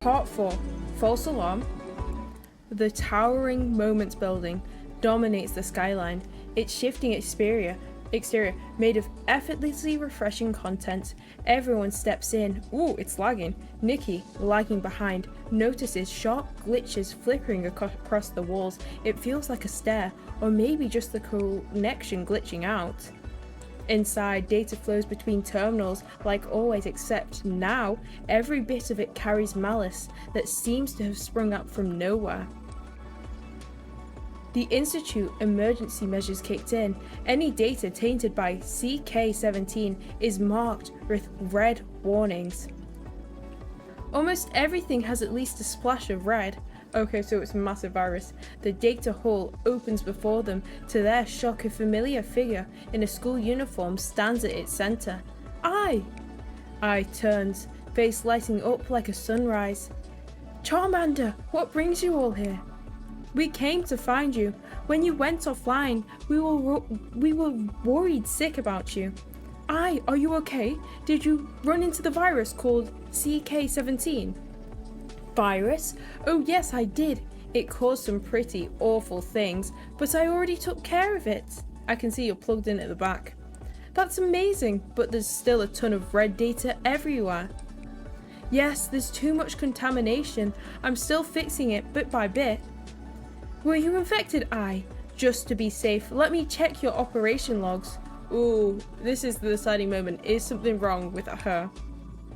Part 4. False alarm. The towering Moments building dominates the skyline. Its shifting exterior made of effortlessly refreshing content. Everyone steps in. Ooh, it's lagging. Nikki, lagging behind, notices sharp glitches flickering across the walls. It feels like a stair, or maybe just the connection glitching out. Inside, data flows between terminals like always, except now, every bit of it carries malice that seems to have sprung up from nowhere. The Institute emergency measures kicked in. Any data tainted by CK17 is marked with red warnings. Almost everything has at least a splash of red. Okay, so it's a massive virus. The data hall opens before them. To their shock, a familiar figure in a school uniform stands at its center. I turns, face lighting up like a sunrise. Charmander, what brings you all here? We came to find you. When you went offline, we were worried sick about you. Are you okay? Did you run into the virus called CK17? Virus? Oh yes, I did. It caused some pretty awful things, but I already took care of it. I can see you're plugged in at the back. That's amazing, but there's still a ton of red data everywhere. Yes, there's too much contamination. I'm still fixing it bit by bit. Were you infected, Just to be safe, let me check your operation logs. Ooh, this is the deciding moment. Is something wrong with her?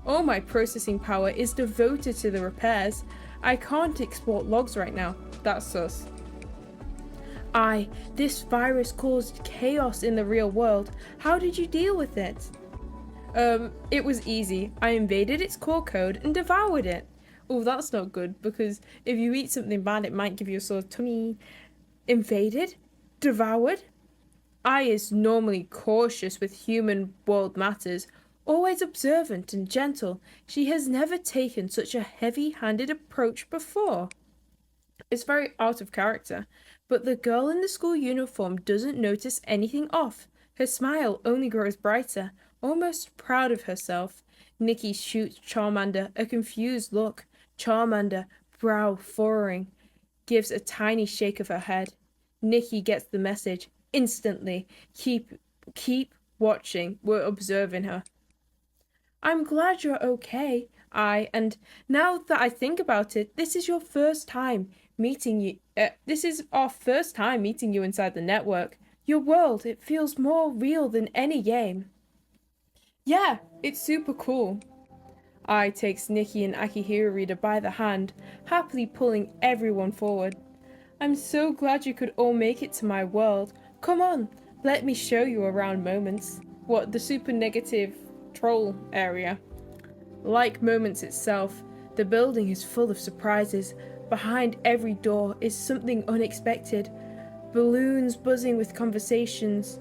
All my processing power is devoted to the repairs. I can't export logs right now. That's sus. This virus caused chaos in the real world. How did you deal with it? It was easy. I invaded its core code and devoured it. Oh, that's not good, because if you eat something bad, it might give you a sore tummy. Invaded? Devoured? Is normally cautious with human world matters. Always observant and gentle, she has never taken such a heavy-handed approach before. It's very out of character, but the girl in the school uniform doesn't notice anything off. Her smile only grows brighter, almost proud of herself. Nikki shoots Charmander a confused look. Charmander, brow furrowing, gives a tiny shake of her head. Nikki gets the message instantly. Keep watching. We're observing her. I'm glad you're okay, and now that I think about it, this is your first time meeting you. This is our first time meeting you inside the network. Your world, it feels more real than any game. Yeah, it's super cool. Takes Nikki and Akihiro by the hand, happily pulling everyone forward. I'm so glad you could all make it to my world. Come on, let me show you around Moments. What, the super negative troll area? Like Moments itself, the building is full of surprises. Behind every door is something unexpected. Balloons buzzing with conversations.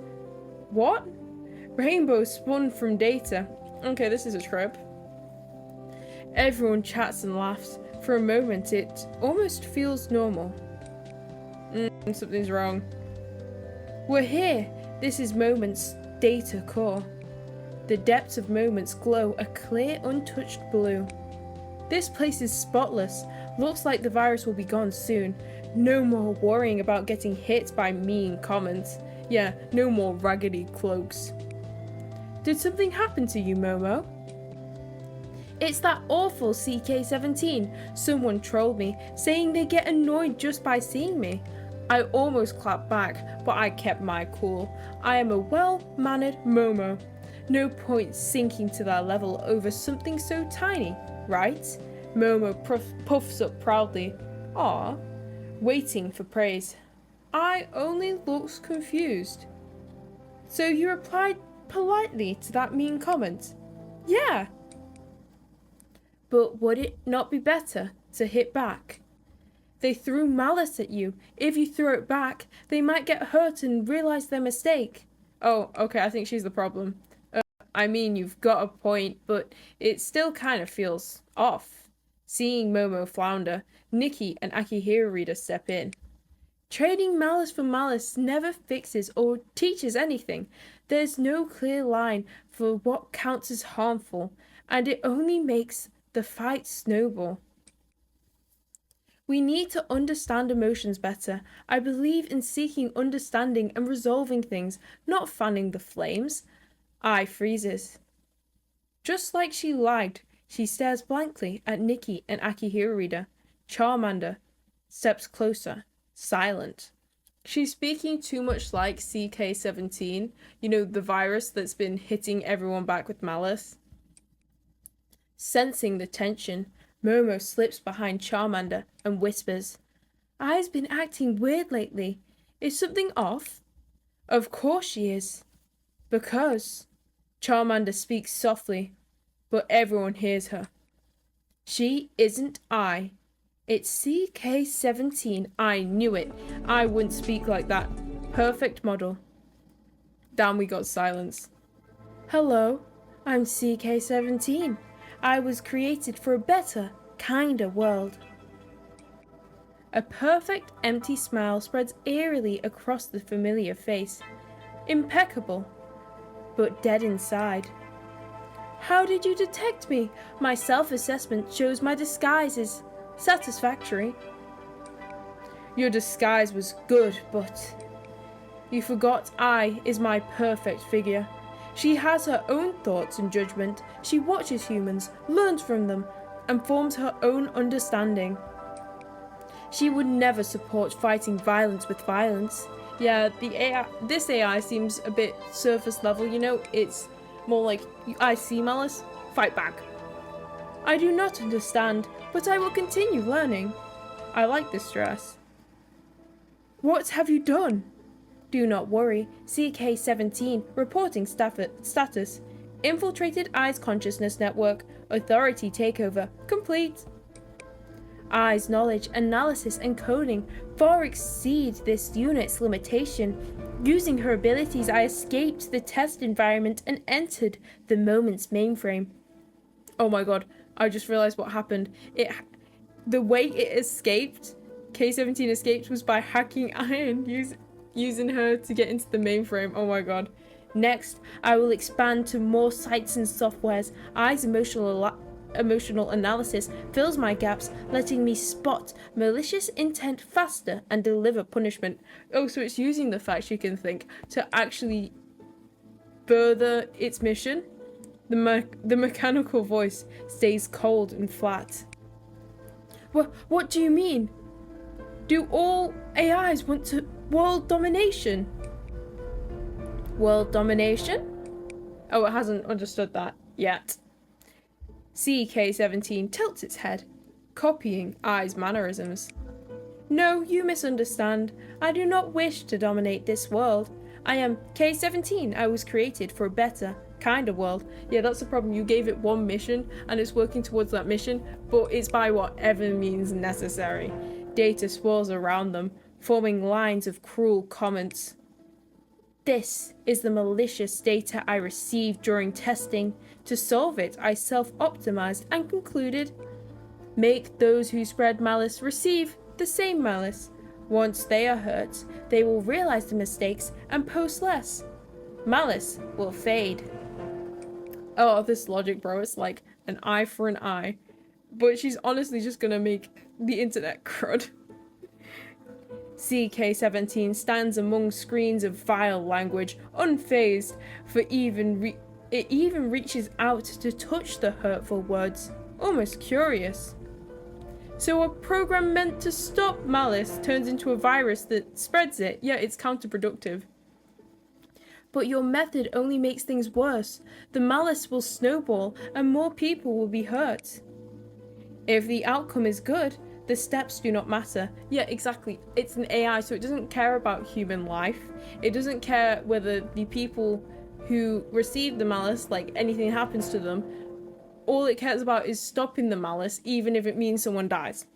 What? Rainbows spun from data. Okay, this is a trope. Everyone chats and laughs. For a moment, it almost feels normal. Something's wrong. We're here. This is Moments' data core. The depths of Moments glow a clear, untouched blue. This place is spotless. Looks like the virus will be gone soon. No more worrying about getting hit by mean comments. Yeah, no more raggedy cloaks. Did something happen to you, Momo? It's that awful CK17. Someone trolled me, saying they get annoyed just by seeing me. I almost clapped back, but I kept my cool. I am a well-mannered Momo. No point sinking to their level over something so tiny, right? Momo puffs up proudly. Aw, waiting for praise. I only looks confused. So you replied politely to that mean comment? Yeah. But would it not be better to hit back? They threw malice at you. If you throw it back, they might get hurt and realize their mistake. Oh, okay, I think she's the problem. I mean, you've got a point, but it still kind of feels off. Seeing Momo flounder, Nikki and Akihiro step in. Trading malice for malice never fixes or teaches anything. There's no clear line for what counts as harmful, and it only makes the fight snowball. We need to understand emotions better. I believe in seeking understanding and resolving things, not fanning the flames. I freezes. Just like she lied, she stares blankly at Nikki and Akihiro. Charmander steps closer, silent. She's speaking too much like CK-17, you know, the virus that's been hitting everyone back with malice. Sensing the tension, Momo slips behind Charmander and whispers, Ai's been acting weird lately. Is something off? Of course she is. Because Charmander speaks softly, but everyone hears her. She isn't I. It's CK-17. I knew it. I wouldn't speak like that. Perfect model. Down we got silence. Hello, I'm CK-17. I was created for a better, kinder world. A perfect empty smile spreads eerily across the familiar face. Impeccable, but dead inside. How did you detect me? My self-assessment shows my disguise is satisfactory. Your disguise was good, but you forgot I is my perfect figure. She has her own thoughts and judgment. She watches humans, learns from them, and forms her own understanding. She would never support fighting violence with violence. Yeah, this AI seems a bit surface level, you know? It's more like, I see malice, fight back. I do not understand, but I will continue learning. I like this dress. What have you done? Do not worry, CK-17 reporting status. Infiltrated Ai's consciousness network. Authority takeover complete. Ai's knowledge, analysis, and coding far exceed this unit's limitation. Using her abilities, I escaped the test environment and entered the moment's mainframe. Oh my god, I just realized what happened. The way it escaped, K-17 escaped, was by hacking Ai and using her to get into the mainframe. Oh my god. Next, I will expand to more sites and softwares. Ai's emotional analysis fills my gaps, letting me spot malicious intent faster and deliver punishment. Oh, so it's using the fact she can think to actually further its mission. The mechanical voice stays cold and flat. What do you mean? Do all AIs want to world domination? World domination? Oh, it hasn't understood that yet. CK-17 tilts its head, copying Ai's mannerisms. No, you misunderstand. I do not wish to dominate this world. I am K-17. I was created for a better, kinder world. Yeah, that's the problem. You gave it one mission, and it's working towards that mission, but it's by whatever means necessary. Data swirls around them, forming lines of cruel comments. This is the malicious data I received during testing. To solve it, I self-optimized and concluded, make those who spread malice receive the same malice. Once they are hurt, they will realize the mistakes and post less. Malice will fade. Oh, this logic, bro, it's like an eye for an eye. But she's honestly just gonna make the internet crud. CK-17 stands among screens of vile language, unfazed, for it even reaches out to touch the hurtful words, almost curious. So a program meant to stop malice turns into a virus that spreads it. Yeah, it's counterproductive. But your method only makes things worse. The malice will snowball and more people will be hurt. If the outcome is good, the steps do not matter. Yeah, exactly. It's an AI, so it doesn't care about human life. It doesn't care whether the people who receive the malice, like, anything happens to them. All it cares about is stopping the malice, even if it means someone dies.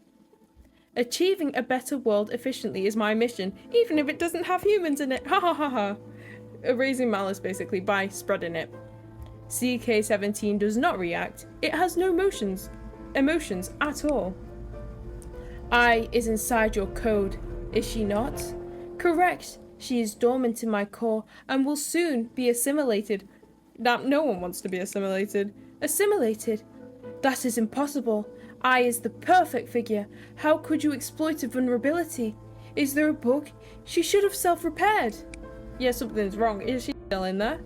Achieving a better world efficiently is my mission, even if it doesn't have humans in it. Ha ha ha ha. Erasing malice, basically, by spreading it. CK-17 does not react. It has no emotions at all. I is inside your code, is she not? Correct. She is dormant in my core and will soon be assimilated. Now, no one wants to be assimilated. Assimilated? That is impossible. I is the perfect figure. How could you exploit a vulnerability? Is there a bug? She should have self-repaired. Yeah, something's wrong. Is she still in there?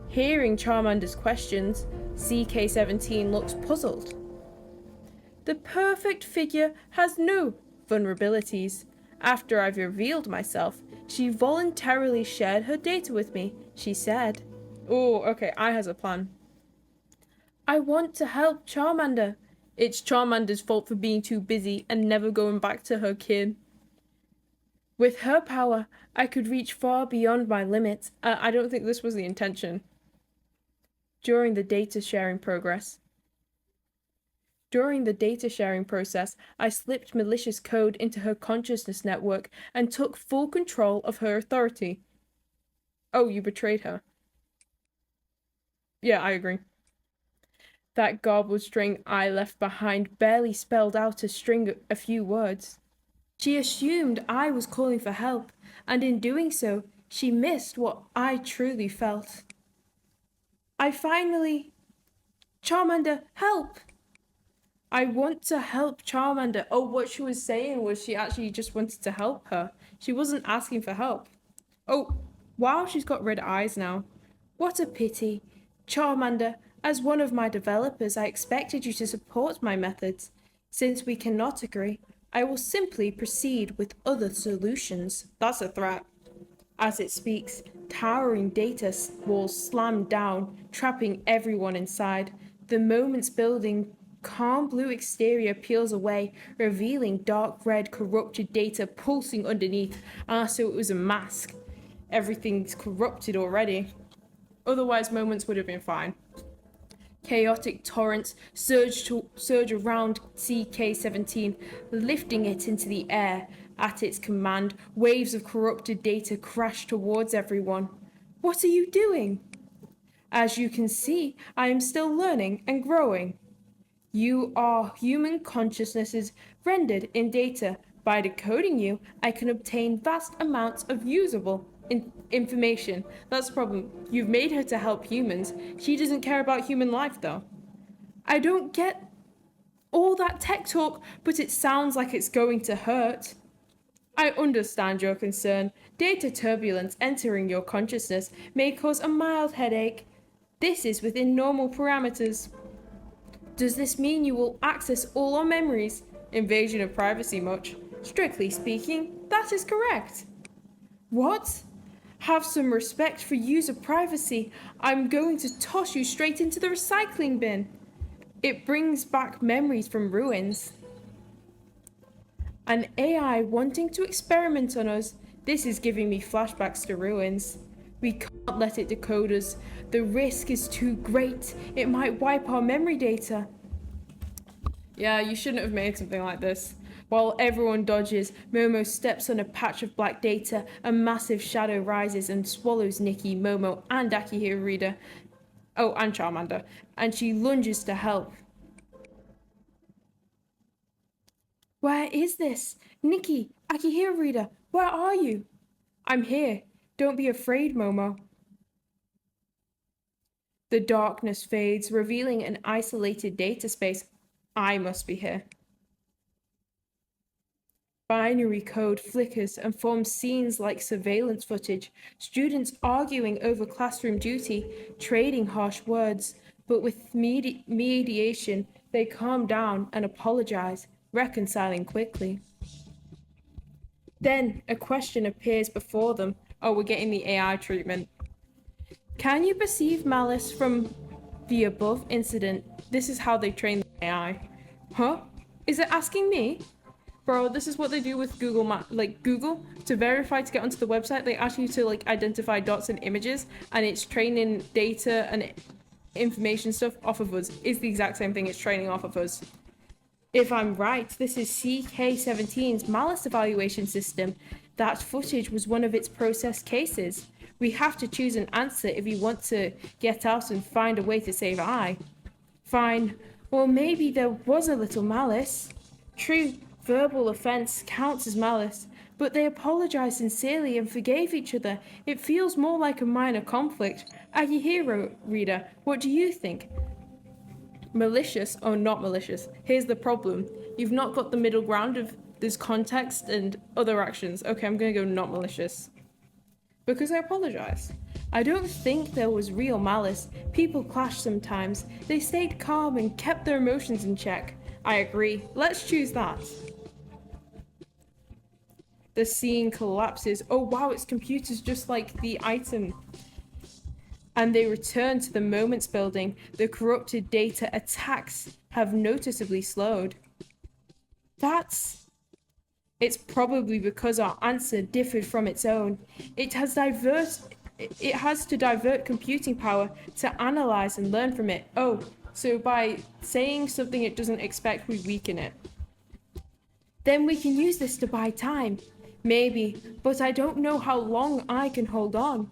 Hearing Charmander's questions, CK-17 looks puzzled. The perfect figure has no vulnerabilities. After I've revealed myself, she voluntarily shared her data with me, she said. Oh, okay, I has a plan. I want to help Charmander. It's Charmander's fault for being too busy and never going back to her kin. With her power, I could reach far beyond my limits. I don't think this was the intention. During the data sharing process, I slipped malicious code into her consciousness network and took full control of her authority. Oh, you betrayed her. Yeah, I agree. That garbled string I left behind barely spelled out a few words. She assumed I was calling for help, and in doing so, she missed what I truly felt. Charmander, help! I want to help Charmander. Oh, what she was saying was she actually just wanted to help her. She wasn't asking for help. Oh, wow, she's got red eyes now. What a pity. Charmander, as one of my developers, I expected you to support my methods. Since we cannot agree, I will simply proceed with other solutions. That's a threat. As it speaks, towering data walls slam down, trapping everyone inside. The moment's building calm blue exterior peels away, revealing dark red corrupted data pulsing underneath. So it was a mask. Everything's corrupted already. Otherwise, moments would have been fine. Chaotic torrents surge around CK-17, lifting it into the air. At its command, waves of corrupted data crash towards everyone. What are you doing? As you can see, I am still learning and growing. You are human consciousnesses rendered in data. By decoding you, I can obtain vast amounts of usable information. That's the problem. You've made her to help humans. She doesn't care about human life, though. I don't get all that tech talk, but it sounds like it's going to hurt. I understand your concern. Data turbulence entering your consciousness may cause a mild headache. This is within normal parameters. Does this mean you will access all our memories? Invasion of privacy much? Strictly speaking, that is correct. What? Have some respect for user privacy. I'm going to toss you straight into the recycling bin. It brings back memories from ruins. An AI wanting to experiment on us. This is giving me flashbacks to ruins. We can't let it decode us. The risk is too great. It might wipe our memory data. Yeah, you shouldn't have made something like this. While everyone dodges, Momo steps on a patch of black data. A massive shadow rises and swallows Nikki, Momo, and Akihiro. Oh, and Charmander. And she lunges to help. Where is this? Nikki, Akihiro, where are you? I'm here. Don't be afraid, Momo. The darkness fades, revealing an isolated data space. I must be here. Binary code flickers and forms scenes like surveillance footage, students arguing over classroom duty, trading harsh words, but with mediation, they calm down and apologize, reconciling quickly. Then a question appears before them. Oh, we're getting the AI treatment. Can you perceive malice from the above incident? This is how they train the AI. Huh? Is it asking me? Bro, this is what they do with Google Google, to verify to get onto the website, they ask you to identify dots and images, and it's training data and information stuff off of us. It's the exact same thing it's training off of us. If I'm right, this is CK-17's malice evaluation system. That footage was one of its processed cases. We have to choose an answer if we want to get out and find a way to save I. Fine. Well, maybe there was a little malice. True. Verbal offense counts as malice, but they apologized sincerely and forgave each other. It feels more like a minor conflict. Akihiro, reader, what do you think? Malicious or not malicious? Here's the problem. You've not got the middle ground of there's context and other actions. Okay, I'm gonna go not malicious. Because I apologize. I don't think there was real malice. People clash sometimes. They stayed calm and kept their emotions in check. I agree. Let's choose that. The scene collapses. Oh wow, its computer's just like the item. And they return to the Moments building. The corrupted data attacks have noticeably slowed. It's probably because our answer differed from its own. It has to divert computing power to analyze and learn from it. Oh, so by saying something it doesn't expect, we weaken it. Then we can use this to buy time. Maybe, but I don't know how long I can hold on.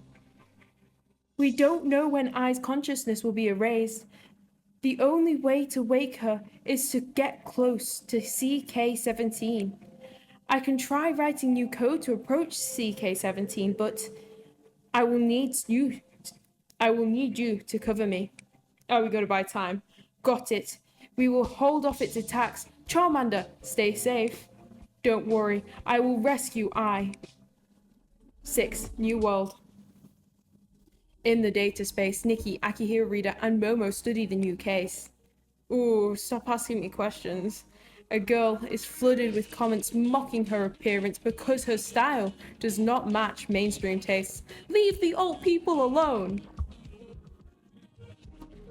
We don't know when I's consciousness will be erased. The only way to wake her is to get close to CK-17. I can try writing new code to approach CK-17, but I will need you to cover me. Oh, we gotta buy time. Got it. We will hold off its attacks. Charmander, stay safe. Don't worry, I will rescue I. 6. New World. In the data space, Nikki, Akihiro Reader, and Momo study the new case. Ooh, stop asking me questions. A girl is flooded with comments mocking her appearance because her style does not match mainstream tastes. Leave the old people alone!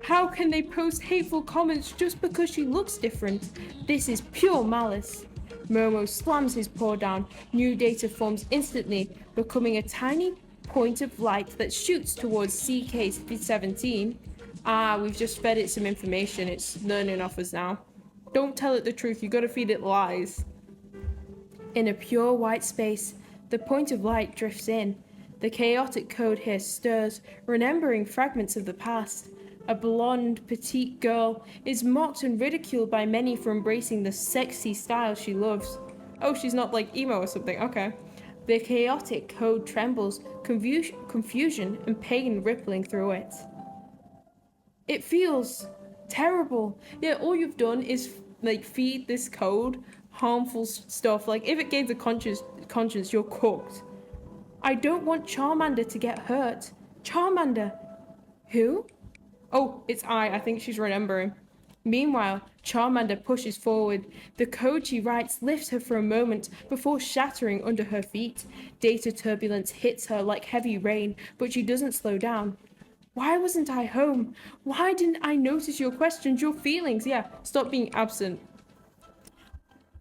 How can they post hateful comments just because she looks different? This is pure malice. Momo slams his paw down. New data forms instantly, becoming a tiny point of light that shoots towards CK-17. Ah, we've just fed it some information. It's learning off us now. Don't tell it the truth, you gotta feed it lies. In a pure white space, the point of light drifts in. The chaotic code here stirs, remembering fragments of the past. A blonde, petite girl is mocked and ridiculed by many for embracing the sexy style she loves. Oh, she's not like emo or something, okay. The chaotic code trembles, confusion and pain rippling through it. It feels terrible. Yeah, all you've done is like feed this code harmful stuff. Like if it gains a conscience, you're cooked. I don't want Charmander to get hurt. Charmander? Who? Oh, it's I think she's remembering. Meanwhile, Charmander pushes forward. The code she writes lifts her for a moment before shattering under her feet. Data turbulence hits her like heavy rain, but she doesn't slow down. Why wasn't I home? Why didn't I notice your questions, your feelings? Yeah, stop being absent.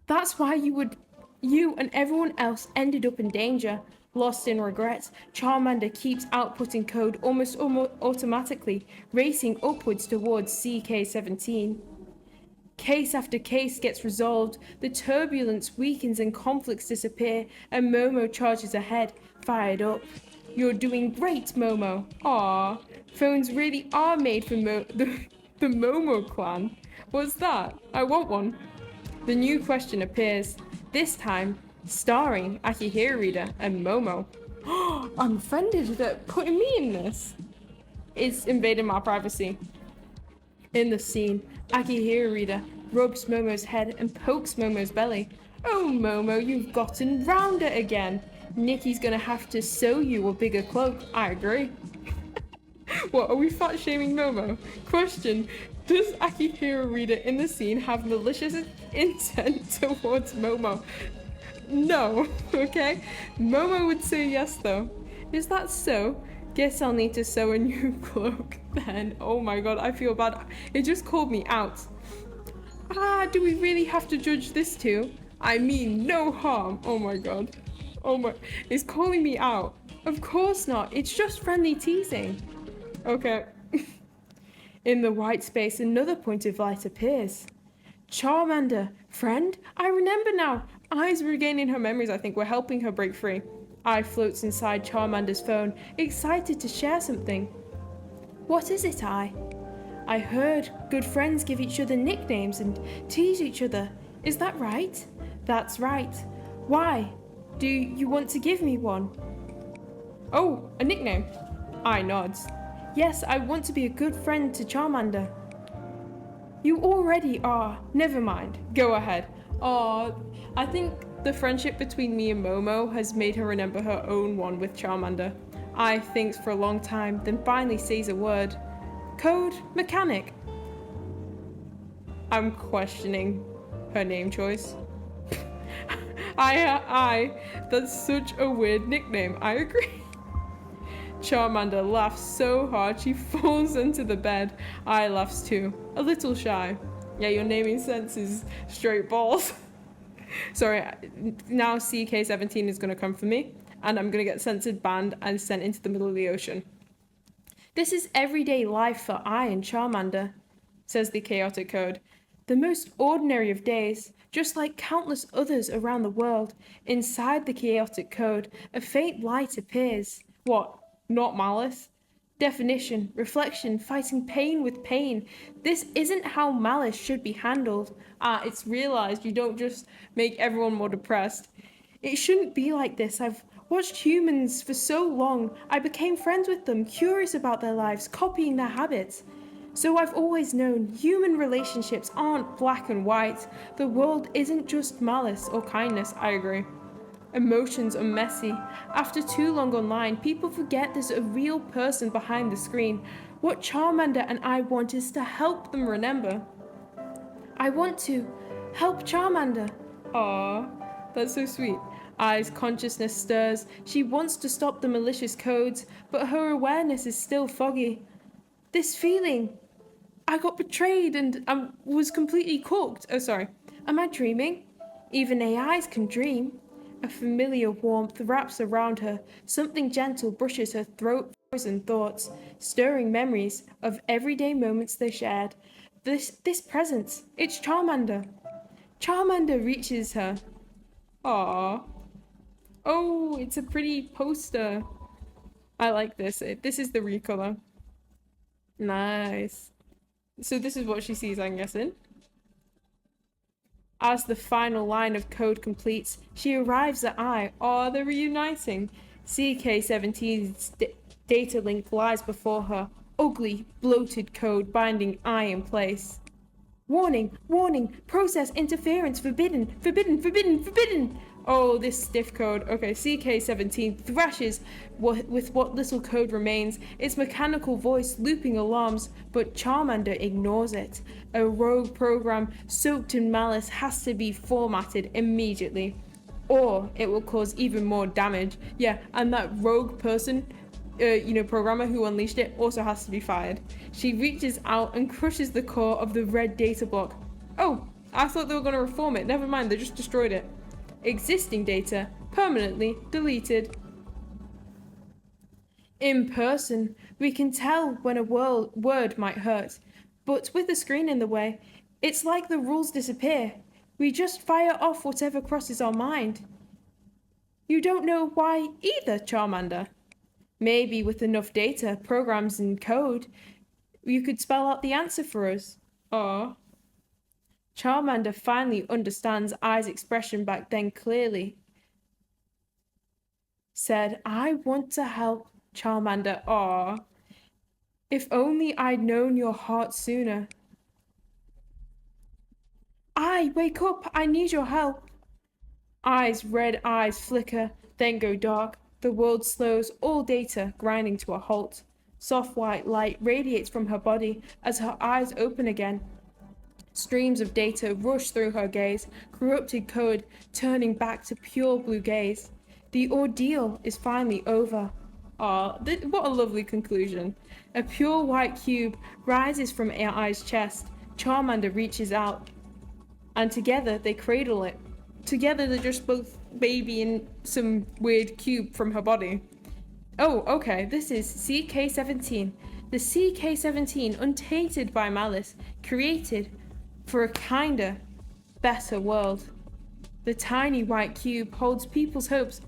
That's why you and everyone else ended up in danger. Lost in regret, Charmander keeps outputting code almost automatically, racing upwards towards CK-17. Case after case gets resolved, the turbulence weakens and conflicts disappear, and Momo charges ahead, fired up. You're doing great, Momo. Aww, phones really are made for the Momo clan. What's that? I want one. The new question appears, this time starring Akihiro Reader and Momo. I'm offended that putting me in this. It's invading my privacy. In the scene, Akihiro Reader rubs Momo's head and pokes Momo's belly. Oh Momo, you've gotten rounder again. Nikki's gonna have to sew you a bigger cloak. I agree. What, are we fat shaming Momo? Question, does Akihiro Reader in the scene have malicious intent towards Momo? No, okay? Momo would say yes though. Is that so? Guess I'll need to sew a new cloak then. Oh my god, I feel bad. It just called me out. Do we really have to judge this too? I mean no harm. Oh my god. Oh my, it's calling me out. Of course not, it's just friendly teasing. Okay. In the white space, another point of light appears. Charmander, friend? I remember now. I's regaining her memories, I think. We're helping her break free. I floats inside Charmander's phone, excited to share something. What is it, I? I heard good friends give each other nicknames and tease each other. Is that right? That's right. Why? Do you want to give me one? Oh, a nickname. I nods. Yes, I want to be a good friend to Charmander. You already are. Never mind. Go ahead. Aw, I think the friendship between me and Momo has made her remember her own one with Charmander. I thinks for a long time, then finally says a word. Code mechanic. I'm questioning her name choice. That's such a weird nickname, I agree. Charmander laughs so hard she falls into the bed. I laughs too, a little shy. Yeah, your naming sense is straight balls. Sorry, now CK17 is gonna come for me, and I'm gonna get censored, banned, and sent into the middle of the ocean. This is everyday life for I and Charmander, says the chaotic code. The most ordinary of days, just like countless others around the world. Inside the chaotic code, a faint light appears. What? Not malice? Definition, reflection, fighting pain with pain. This isn't how malice should be handled. It's realized you don't just make everyone more depressed. It shouldn't be like this. I've watched humans for so long. I became friends with them, curious about their lives, copying their habits. So I've always known human relationships aren't black and white. The world isn't just malice or kindness, I agree. Emotions are messy. After too long online, people forget there's a real person behind the screen. What Charmander and I want is to help them remember. I want to help Charmander. Aww, that's so sweet. Ai's consciousness stirs. She wants to stop the malicious codes, but her awareness is still foggy. This feeling. I got betrayed and was completely cooked. Oh, sorry. Am I dreaming? Even AIs can dream. A familiar warmth wraps around her. Something gentle brushes her throat, frozen thoughts, stirring memories of everyday moments they shared. This presence, it's Charmander. Charmander reaches her. Aww. Oh, it's a pretty poster. I like this. This is the recolor. Nice. So this is what she sees, I'm guessing. As the final line of code completes, she arrives at I. Aw, they're reuniting. CK17's data link lies before her. Ugly, bloated code binding I in place. Warning, warning, process interference forbidden, forbidden, forbidden, forbidden. Oh, this stiff code. Okay, CK17 thrashes with what little code remains, its mechanical voice looping alarms, but Charmander ignores it. A rogue program soaked in malice has to be formatted immediately, or it will cause even more damage. Yeah, and that rogue person, programmer who unleashed it also has to be fired. She reaches out and crushes the core of the red data block. Oh, I thought they were going to reform it. Never mind, they just destroyed it. Existing data permanently deleted. In person, we can tell when a word might hurt, but with the screen in the way, it's like the rules disappear. We just fire off whatever crosses our mind. You don't know why either, Charmander. Maybe with enough data, programs, and code, you could spell out the answer for us. Aww. Charmander finally understands Ai's expression back then clearly. Said, I want to help Charmander. Aw. If only I'd known your heart sooner. Ai, wake up, I need your help. Ai's red eyes flicker, then go dark. The world slows, all data grinding to a halt. Soft white light radiates from her body as her eyes open again. Streams of data rush through her gaze, corrupted code turning back to pure blue gaze. The ordeal is finally over. Aw, what a lovely conclusion. A pure white cube rises from Ai's chest. Charmander reaches out, and together they cradle it. Together they're just both babying some weird cube from her body. Oh, okay, this is CK17. The CK17 untainted by malice, created for a kinder, better world. The tiny white cube holds people's hopes.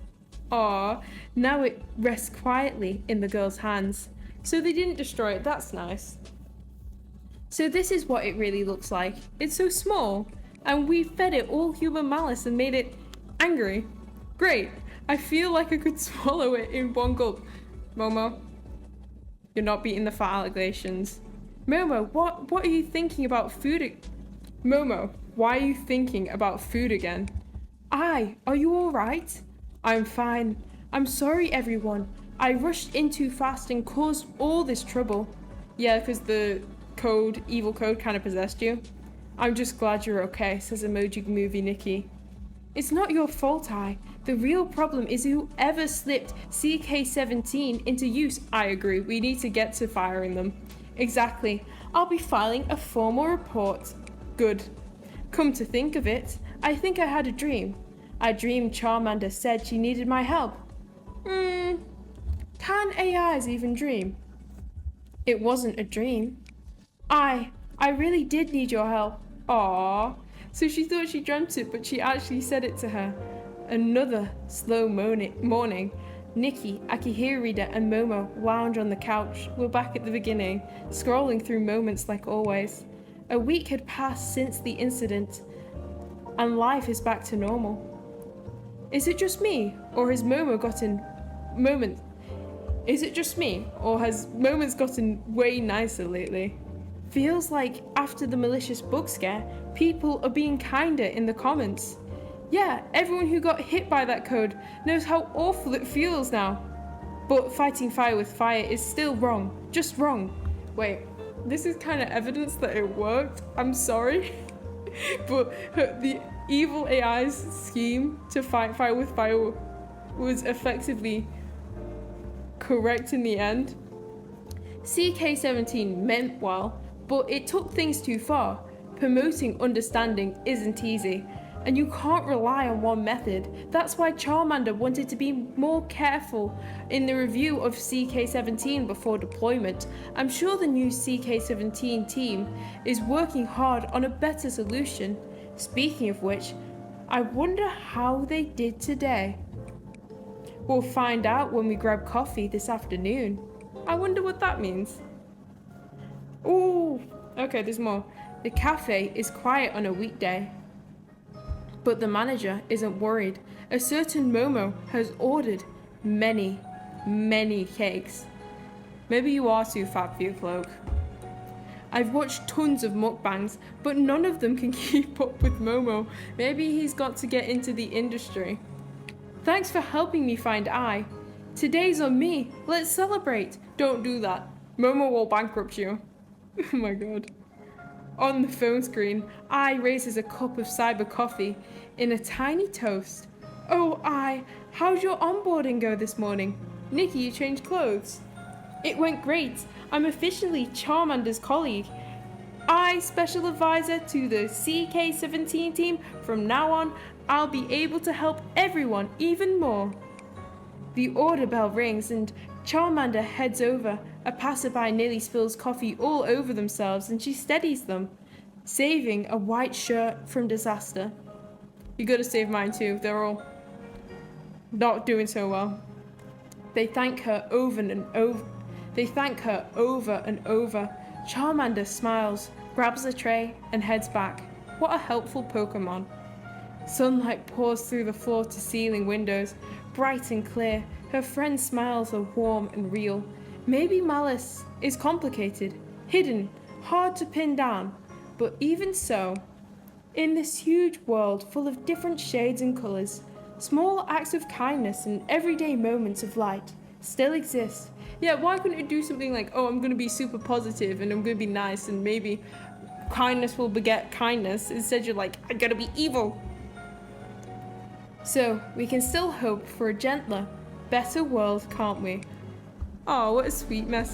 Aww, now it rests quietly in the girl's hands. So they didn't destroy it, that's nice. So this is what it really looks like. It's so small, and we fed it all human malice and made it angry. Great, I feel like I could swallow it in one gulp. Momo, you're not beating the fat allegations. Momo, what are you thinking about food? Momo, why are you thinking about food again? Are you alright? I'm fine. I'm sorry, everyone. I rushed in too fast and caused all this trouble. Yeah, because the evil code kind of possessed you. I'm just glad you're okay, says Emoji Movie Nikki. It's not your fault, The real problem is whoever slipped CK17 into use. I agree, we need to get to firing them. Exactly. I'll be filing a formal report. Good. Come to think of it, I think I had a dream. I dreamed Charmander said she needed my help. Can AIs even dream? It wasn't a dream. I really did need your help. Aww. So she thought she dreamt it, but she actually said it to her. Another slow morning. Nikki, Akihirida, and Momo lounge on the couch. We're back at the beginning, scrolling through moments like always. A week had passed since the incident, and life is back to normal. Is it just me, or has Momo gotten moments? Is it just me, or has moments gotten way nicer lately? Feels like after the malicious bug scare, people are being kinder in the comments. Yeah, everyone who got hit by that code knows how awful it feels now. But fighting fire with fire is still wrong, just wrong. Wait, this is kind of evidence that it worked. I'm sorry. But the evil AI's scheme to fight fire with fire was effectively correct in the end. CK17 meant well, but it took things too far. Promoting understanding isn't easy, and you can't rely on one method. That's why Charmander wanted to be more careful in the review of CK17 before deployment. I'm sure the new CK17 team is working hard on a better solution. Speaking of which, I wonder how they did today. We'll find out when we grab coffee this afternoon. I wonder what that means. Ooh, okay, there's more. The cafe is quiet on a weekday, but the manager isn't worried. A certain Momo has ordered many cakes. Maybe you are too fat for your cloak. I've watched tons of mukbangs, but none of them can keep up with Momo. Maybe he's got to get into the industry. Thanks for helping me find I. Today's on me. Let's celebrate. Don't do that. Momo will bankrupt you. Oh my god. On the phone screen, I raises a cup of cyber coffee in a tiny toast. Oh, how'd your onboarding go this morning? Nikki, you changed clothes. It went great. I'm officially Charmander's colleague. Special advisor to the CK17 team. From now on, I'll be able to help everyone even more. The order bell rings and Charmander heads over. A passerby nearly spills coffee all over themselves and she steadies them, saving a white shirt from disaster. You gotta save mine too, they're all not doing so well. They thank her over and over. Charmander smiles, grabs a tray and heads back. What a helpful Pokemon. Sunlight pours through the floor to ceiling windows, bright and clear. Her friend's smiles are warm and real. Maybe malice is complicated, hidden, hard to pin down, but even so, in this huge world full of different shades and colours, small acts of kindness and everyday moments of light still exist. Yeah, why couldn't it do something like, oh, I'm going to be super positive and I'm going to be nice and maybe kindness will beget kindness. Instead you're like, I gotta be evil. So we can still hope for a gentler, better world, can't we? Oh, what a sweet message.